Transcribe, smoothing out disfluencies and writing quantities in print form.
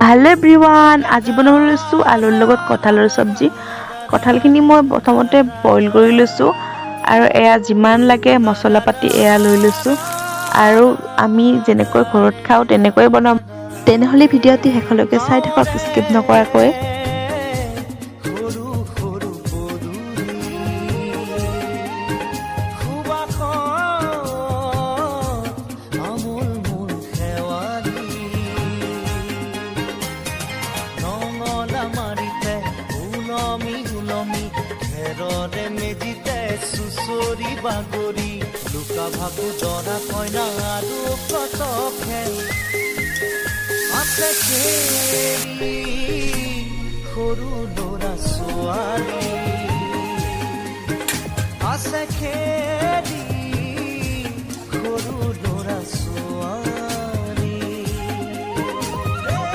Hello' everyone, আজি বনাব লৈছোঁ আলুৰ লগত কঁঠালৰ চব্জি। কঁঠালখিনি মই প্ৰথমতে বইল কৰি লৈছোঁ আৰু এয়া যিমান লাগে মছলা পাতি এয়া লৈ লৈছোঁ আৰু আমি যেনেকৈ ঘৰত খাওঁ তেনেকৈয়ে বনাম। তেনেহ'লে ভিডিঅ'টি শেষলৈকে চাই থাকক স্কিপ নকৰাকৈ। বাগৰি লুকা ভাবু দৰা কইনা আৰু কত খেল আছে খেলি সৰু ল'ৰা ছোৱালী আছে খেল